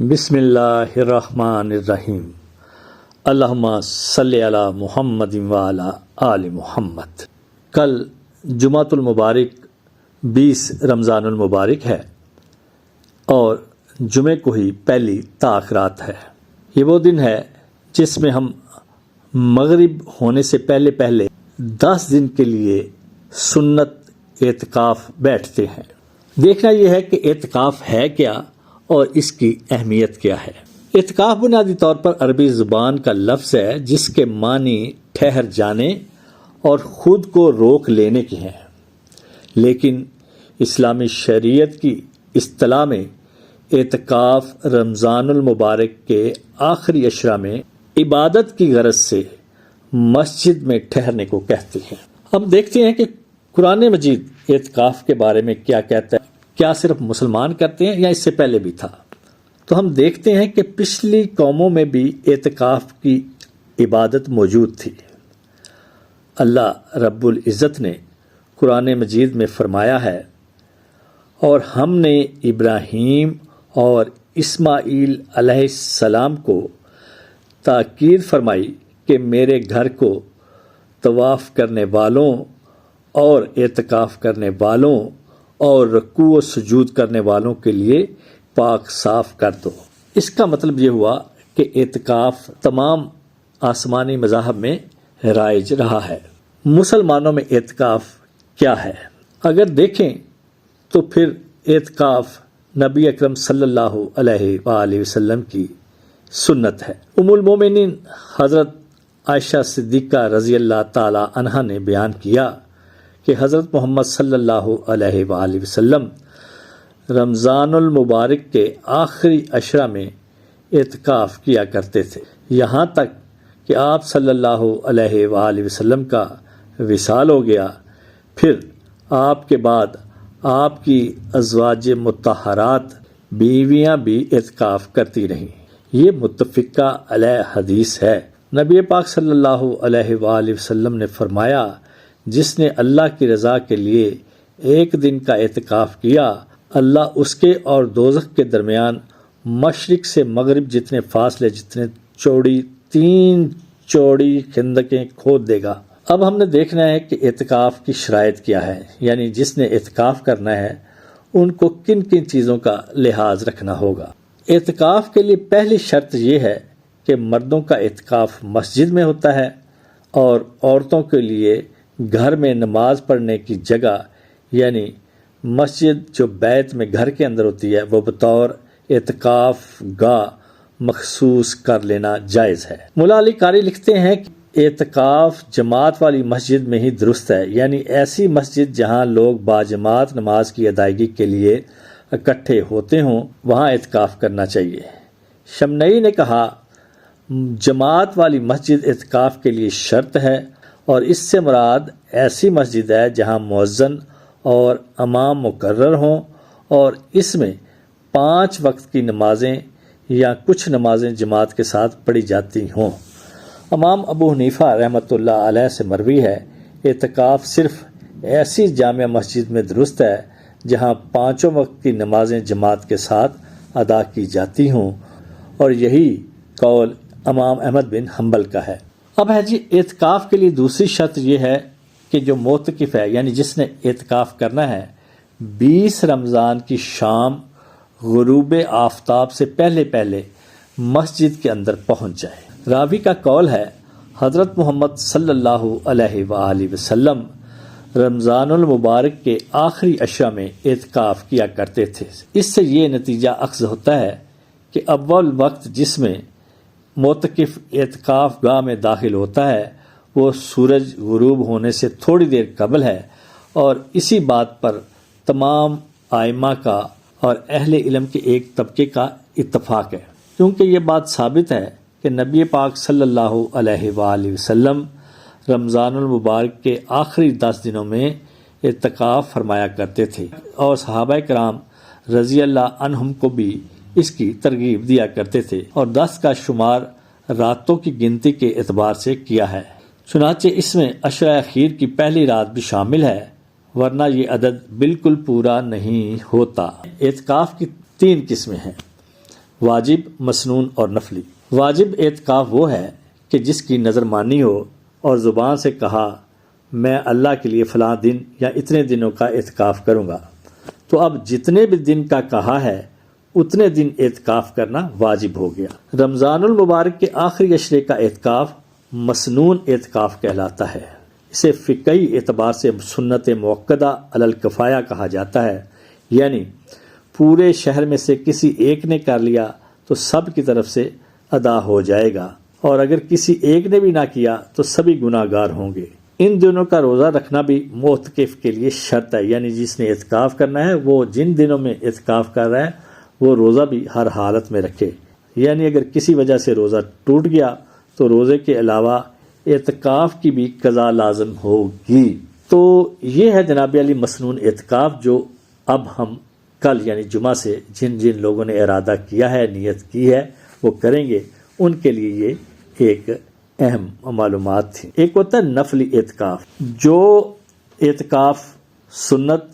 بسم اللہ الرحمن الرحیم۔ اللہم صلی علی محمد وعلی آل محمد۔ کل جمعۃ المبارک 20 رمضان المبارک ہے اور جمعے کو ہی پہلی تاخرات ہے۔ یہ وہ دن ہے جس میں ہم مغرب ہونے سے پہلے 10 دن کے لیے سنت اعتکاف بیٹھتے ہیں۔ دیکھنا یہ ہے کہ اعتکاف ہے کیا اور اس کی اہمیت کیا ہے۔ اعتکاف بنیادی طور پر عربی زبان کا لفظ ہے جس کے معنی ٹھہر جانے اور خود کو روک لینے کے ہیں، لیکن اسلامی شریعت کی اصطلاح میں اعتکاف رمضان المبارک کے آخری اشرا میں عبادت کی غرض سے مسجد میں ٹھہرنے کو کہتے ہیں۔ اب دیکھتے ہیں کہ قرآن مجید اعتکاف کے بارے میں کیا کہتا ہے۔ کیا صرف مسلمان کرتے ہیں یا اس سے پہلے بھی تھا؟ تو ہم دیکھتے ہیں کہ پچھلی قوموں میں بھی اعتکاف کی عبادت موجود تھی۔ اللہ رب العزت نے قرآن مجید میں فرمایا ہے، اور ہم نے ابراہیم اور اسماعیل علیہ السلام کو تاکید فرمائی کہ میرے گھر کو طواف کرنے والوں اور اعتکاف کرنے والوں اور رکوع و سجود کرنے والوں کے لیے پاک صاف کر دو۔ اس کا مطلب یہ ہوا کہ اعتکاف تمام آسمانی مذاہب میں رائج رہا ہے۔ مسلمانوں میں اعتکاف کیا ہے؟ اگر دیکھیں تو پھر اعتکاف نبی اکرم صلی اللہ علیہ وآلہ وسلم کی سنت ہے۔ ام المومنین حضرت عائشہ صدیقہ رضی اللہ تعالی عنہا نے بیان کیا کہ حضرت محمد صلی اللہ علیہ وآلہ وسلم رمضان المبارک کے آخری اشرا میں اعتکاف کیا کرتے تھے، یہاں تک کہ آپ صلی اللہ علیہ وآلہ وسلم کا وصال ہو گیا۔ پھر آپ کے بعد آپ کی ازواج مطہرات بیویاں بھی اعتکاف کرتی رہیں۔ یہ متفقہ علیہ حدیث ہے۔ نبی پاک صلی اللہ علیہ وآلہ وسلم نے فرمایا، جس نے اللہ کی رضا کے لیے ایک دن کا اعتکاف کیا، اللہ اس کے اور دوزخ کے درمیان مشرق سے مغرب جتنے فاصلے جتنے چوڑی 3 چوڑی خندقیں کھود دے گا۔ اب ہم نے دیکھنا ہے کہ اعتکاف کی شرائط کیا ہے، یعنی جس نے اعتکاف کرنا ہے ان کو کن کن چیزوں کا لحاظ رکھنا ہوگا۔ اعتکاف کے لیے پہلی شرط یہ ہے کہ مردوں کا اعتکاف مسجد میں ہوتا ہے اور عورتوں کے لیے گھر میں نماز پڑھنے کی جگہ یعنی مسجد جو بیت میں گھر کے اندر ہوتی ہے وہ بطور اعتکاف گاہ مخصوص کر لینا جائز ہے۔ مولا علی قاری لکھتے ہیں کہ اعتکاف جماعت والی مسجد میں ہی درست ہے، یعنی ایسی مسجد جہاں لوگ باجماعت نماز کی ادائیگی کے لیے اکٹھے ہوتے ہوں، وہاں اعتکاف کرنا چاہیے۔ شمنئی نے کہا، جماعت والی مسجد اعتکاف کے لیے شرط ہے، اور اس سے مراد ایسی مسجد ہے جہاں مؤذن اور امام مقرر ہوں اور اس میں 5 وقت کی نمازیں یا کچھ نمازیں جماعت کے ساتھ پڑھی جاتی ہوں۔ امام ابو حنیفہ رحمۃ اللہ علیہ سے مروی ہے، اعتکاف صرف ایسی جامع مسجد میں درست ہے جہاں 5 وقت کی نمازیں جماعت کے ساتھ ادا کی جاتی ہوں، اور یہی قول امام احمد بن حنبل کا ہے۔ اب ہے جی اعتکاف کے لیے دوسری شرط یہ ہے کہ جو معتکف ہے یعنی جس نے اعتکاف کرنا ہے 20 رمضان کی شام غروب آفتاب سے پہلے مسجد کے اندر پہنچ جائے۔ راوی کا قول ہے، حضرت محمد صلی اللہ علیہ وآلہ وسلم رمضان المبارک کے آخری اشرا میں اعتکاف کیا کرتے تھے۔ اس سے یہ نتیجہ اخذ ہوتا ہے کہ اول وقت جس میں معتکف اعتکاف گاہ میں داخل ہوتا ہے وہ سورج غروب ہونے سے تھوڑی دیر قبل ہے، اور اسی بات پر تمام ائمہ کا اور اہل علم کے ایک طبقے کا اتفاق ہے، کیونکہ یہ بات ثابت ہے کہ نبی پاک صلی اللہ علیہ وآلہ وسلم رمضان المبارک کے آخری 10 دنوں میں اعتکاف فرمایا کرتے تھے، اور صحابہ کرام رضی اللہ عنہم کو بھی اس کی ترغیب دیا کرتے تھے، اور 10 کا شمار راتوں کی گنتی کے اعتبار سے کیا ہے۔ چنانچہ اس میں عشرہ اخیر کی پہلی رات بھی شامل ہے، ورنہ یہ عدد بالکل پورا نہیں ہوتا۔ اعتکاف کی 3 قسمیں ہیں۔ واجب، مسنون اور نفلی۔ واجب اعتکاف وہ ہے کہ جس کی نظر مانی ہو اور زبان سے کہا میں اللہ کے لیے فلاں دن یا اتنے دنوں کا اعتکاف کروں گا، تو اب جتنے بھی دن کا کہا ہے اتنے دن اعتکاف کرنا واجب ہو گیا۔ رمضان المبارک کے آخری عشرے کا اعتکاف مسنون اعتکاف کہلاتا ہے۔ اسے فقہی اعتبار سے سنت موقدہ علی الکفایہ کہا جاتا ہے، یعنی پورے شہر میں سے کسی ایک نے کر لیا تو سب کی طرف سے ادا ہو جائے گا، اور اگر کسی ایک نے بھی نہ کیا تو سبھی گناہ گار ہوں گے۔ ان دنوں کا روزہ رکھنا بھی معتکف کے لیے شرط ہے، یعنی جس نے اعتکاف کرنا ہے وہ جن دنوں میں اعتکاف کر رہا ہے وہ روزہ بھی ہر حالت میں رکھے، یعنی اگر کسی وجہ سے روزہ ٹوٹ گیا تو روزے کے علاوہ اعتکاف کی بھی قضا لازم ہوگی۔ تو یہ ہے جناب علی مسنون اعتکاف، جو اب ہم کل یعنی جمعہ سے جن جن لوگوں نے ارادہ کیا ہے، نیت کی ہے، وہ کریں گے، ان کے لیے یہ ایک اہم معلومات تھی۔ ایک ہوتا ہے نفلی اعتکاف، جو اعتکاف سنت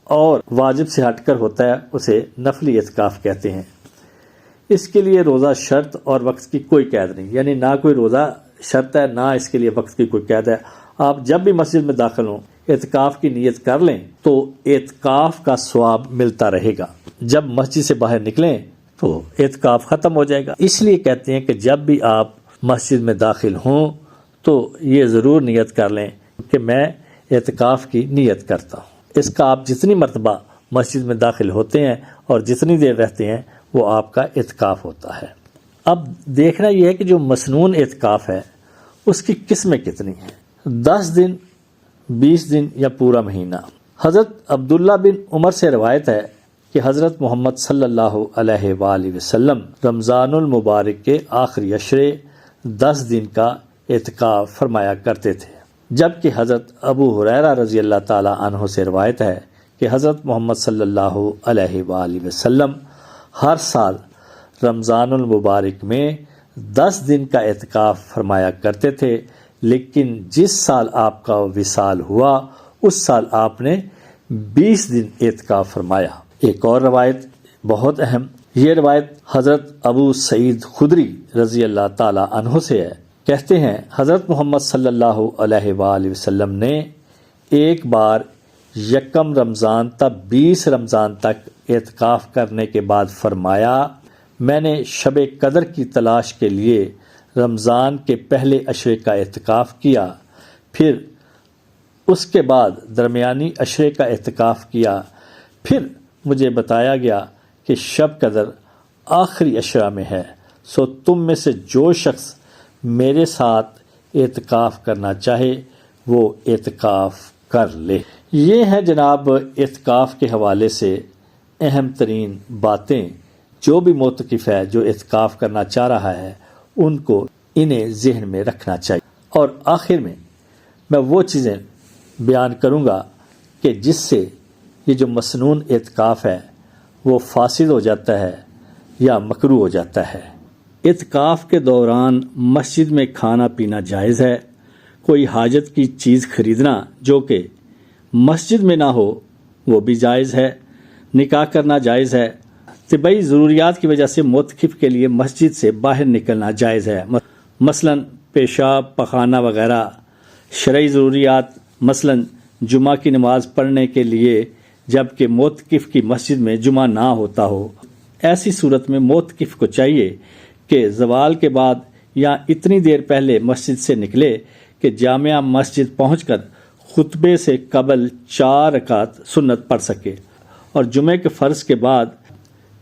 اور واجب سے ہٹ کر ہوتا ہے اسے نفلی اعتکاف کہتے ہیں۔ اس کے لیے روزہ شرط اور وقت کی کوئی قید نہیں، یعنی نہ کوئی روزہ شرط ہے نہ اس کے لیے وقت کی کوئی قید ہے۔ آپ جب بھی مسجد میں داخل ہوں اعتکاف کی نیت کر لیں تو اعتکاف کا ثواب ملتا رہے گا، جب مسجد سے باہر نکلیں تو اعتکاف ختم ہو جائے گا۔ اس لیے کہتے ہیں کہ جب بھی آپ مسجد میں داخل ہوں تو یہ ضرور نیت کر لیں کہ میں اعتکاف کی نیت کرتا ہوں۔ اس کا آپ جتنی مرتبہ مسجد میں داخل ہوتے ہیں اور جتنی دیر رہتے ہیں وہ آپ کا اعتکاف ہوتا ہے۔ اب دیکھنا یہ ہے کہ جو مسنون اعتکاف ہے اس کی قسمیں کتنی ہیں، 10 دن، 20 دن یا پورا مہینہ۔ حضرت عبداللہ بن عمر سے روایت ہے کہ حضرت محمد صلی اللہ علیہ وآلہ وسلم رمضان المبارک کے آخری عشرے 10 دن کا اعتکاف فرمایا کرتے تھے، جبکہ حضرت ابو ہریرہ رضی اللہ تعالی عنہ سے روایت ہے کہ حضرت محمد صلی اللہ علیہ وآلہ وسلم ہر سال رمضان المبارک میں 10 دن کا اعتکاف فرمایا کرتے تھے، لیکن جس سال آپ کا وصال ہوا اس سال آپ نے 20 دن اعتکاف فرمایا۔ ایک اور روایت بہت اہم، یہ روایت حضرت ابو سعید خدری رضی اللہ تعالی عنہ سے ہے۔ کہتے ہیں حضرت محمد صلی اللہ علیہ وآلہ وسلم نے ایک بار 1 رمضان تا 20 رمضان تک اعتکاف کرنے کے بعد فرمایا، میں نے شب قدر کی تلاش کے لیے رمضان کے پہلے عشرے کا اعتکاف کیا، پھر اس کے بعد درمیانی عشرے کا اعتکاف کیا، پھر مجھے بتایا گیا کہ شب قدر آخری عشرہ میں ہے، سو تم میں سے جو شخص میرے ساتھ اعتکاف کرنا چاہے وہ اعتکاف کر لے۔ یہ ہے جناب اعتکاف کے حوالے سے اہم ترین باتیں، جو بھی معتکف ہے جو اعتکاف کرنا چاہ رہا ہے ان کو انہیں ذہن میں رکھنا چاہیے۔ اور آخر میں وہ چیزیں بیان کروں گا کہ جس سے یہ جو مسنون اعتکاف ہے وہ فاسد ہو جاتا ہے یا مکروہ ہو جاتا ہے۔ اعتکاف کے دوران مسجد میں کھانا پینا جائز ہے، کوئی حاجت کی چیز خریدنا جو کہ مسجد میں نہ ہو وہ بھی جائز ہے، نکاح کرنا جائز ہے، طبعی ضروریات کی وجہ سے معتکف کے لیے مسجد سے باہر نکلنا جائز ہے، مثلا پیشاب، پخانہ وغیرہ، شرعی ضروریات، مثلا جمعہ کی نماز پڑھنے کے لیے جبکہ معتکف کی مسجد میں جمعہ نہ ہوتا ہو۔ ایسی صورت میں معتکف کو چاہیے کہ زوال کے بعد یا اتنی دیر پہلے مسجد سے نکلے کہ جامعہ مسجد پہنچ کر خطبے سے قبل 4 رکعت سنت پڑھ سکے اور جمعے کے فرض کے بعد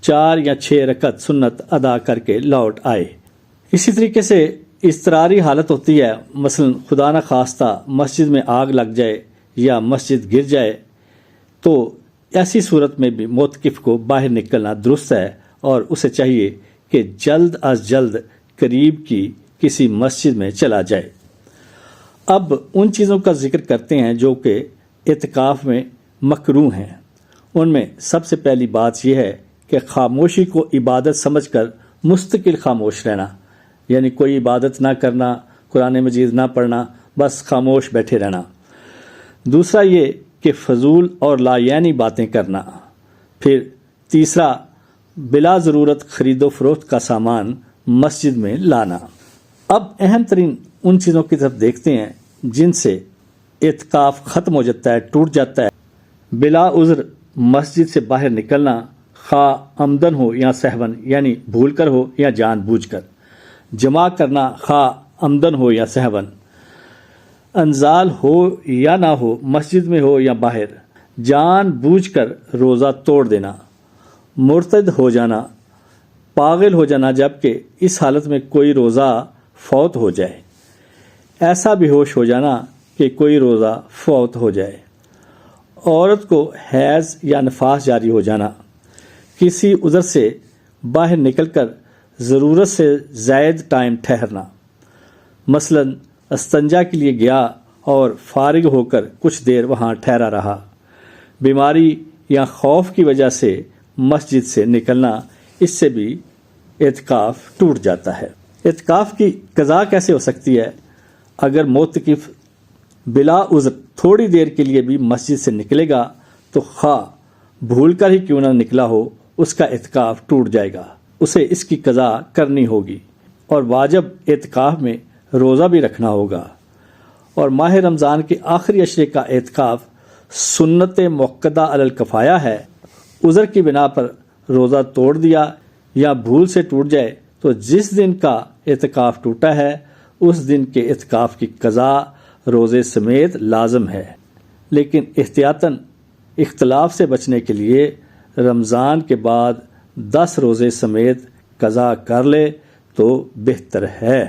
4 یا 6 رکعت سنت ادا کر کے لوٹ آئے۔ اسی طریقے سے اضطراری حالت ہوتی ہے، مثلا خدا نہ خواستہ مسجد میں آگ لگ جائے یا مسجد گر جائے، تو ایسی صورت میں بھی معتکف کو باہر نکلنا درست ہے اور اسے چاہیے کہ جلد از جلد قریب کی کسی مسجد میں چلا جائے۔ اب ان چیزوں کا ذکر کرتے ہیں جو کہ اعتکاف میں مکروہ ہیں۔ ان میں سب سے پہلی بات یہ ہے کہ خاموشی کو عبادت سمجھ کر مستقل خاموش رہنا، یعنی کوئی عبادت نہ کرنا، قرآن مجید نہ پڑھنا، بس خاموش بیٹھے رہنا۔ دوسرا یہ کہ فضول اور لا یعنی باتیں کرنا۔ پھر تیسرا بلا ضرورت خرید و فروخت کا سامان مسجد میں لانا۔ اب اہم ترین ان چیزوں کی طرف دیکھتے ہیں جن سے اعتکاف ختم ہو جاتا ہے، ٹوٹ جاتا ہے۔ بلا عذر مسجد سے باہر نکلنا، خواہ عمدن ہو یا سہون، یعنی بھول کر ہو یا جان بوجھ کر۔ جمع کرنا، خواہ عمدن ہو یا سہون۔ انزال ہو یا نہ ہو، مسجد میں ہو یا باہر، جان بوجھ کر روزہ توڑ دینا۔ مرتد ہو جانا، پاگل ہو جانا جبکہ اس حالت میں کوئی روزہ فوت ہو جائے۔ ایسا بے ہوش ہو جانا کہ کوئی روزہ فوت ہو جائے۔ عورت کو حیض یا نفاس جاری ہو جانا۔ کسی عذر سے باہر نکل کر ضرورت سے زائد ٹائم ٹھہرنا، مثلا استنجا کے لیے گیا اور فارغ ہو کر کچھ دیر وہاں ٹھہرا رہا۔ بیماری یا خوف کی وجہ سے مسجد سے نکلنا، اس سے بھی اعتکاف ٹوٹ جاتا ہے۔ اعتکاف کی قضا کیسے ہو سکتی ہے؟ اگر معتکف بلا عذر تھوڑی دیر کے لیے بھی مسجد سے نکلے گا تو خواہ بھول کر ہی کیوں نہ نکلا ہو، اس کا اعتکاف ٹوٹ جائے گا، اسے اس کی قضا کرنی ہوگی، اور واجب اعتکاف میں روزہ بھی رکھنا ہوگا۔ اور ماہ رمضان کے آخری عشرے کا اعتکاف سنت مؤکدہ علی الکفایہ ہے۔ عذر کی بنا پر روزہ توڑ دیا یا بھول سے ٹوٹ جائے تو جس دن کا اعتکاف ٹوٹا ہے اس دن کے اعتکاف کی قضا روزے سمیت لازم ہے، لیکن احتیاطاً اختلاف سے بچنے کے لیے رمضان کے بعد 10 روزے سمیت قضا کر لے تو بہتر ہے۔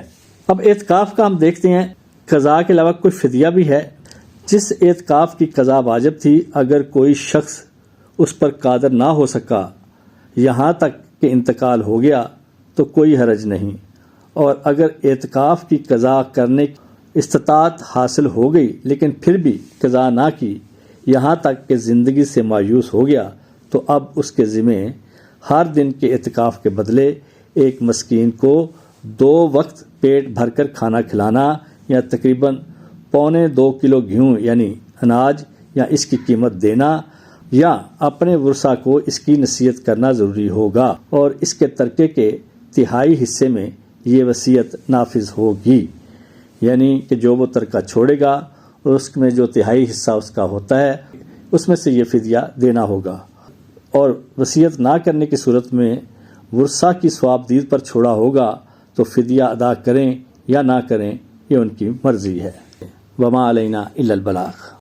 اب اعتکاف کا ہم دیکھتے ہیں، قضا کے علاوہ کوئی فدیہ بھی ہے۔ جس اعتکاف کی قضا واجب تھی، اگر کوئی شخص اس پر قادر نہ ہو سکا یہاں تک کہ انتقال ہو گیا تو کوئی حرج نہیں، اور اگر اعتکاف کی قضا کرنے کی استطاعت حاصل ہو گئی لیکن پھر بھی قضا نہ کی یہاں تک کہ زندگی سے مایوس ہو گیا تو اب اس کے ذمہ ہر دن کے اعتکاف کے بدلے ایک مسکین کو 2 وقت پیٹ بھر کر کھانا کھلانا یا تقریباً 1.25 کلو گیہوں یعنی اناج یا اس کی قیمت دینا یا اپنے ورثاء کو اس کی نصیحت کرنا ضروری ہوگا، اور اس کے ترکے کے 1/3 حصے میں یہ وصیت نافذ ہوگی، یعنی کہ جو وہ ترکہ چھوڑے گا اور اس میں جو 1/3 حصہ اس کا ہوتا ہے اس میں سے یہ فدیہ دینا ہوگا، اور وصیت نہ کرنے کی صورت میں ورثاء کی ثوابدید پر چھوڑا ہوگا تو فدیہ ادا کریں یا نہ کریں یہ ان کی مرضی ہے۔ وما علینا الا البلاغ۔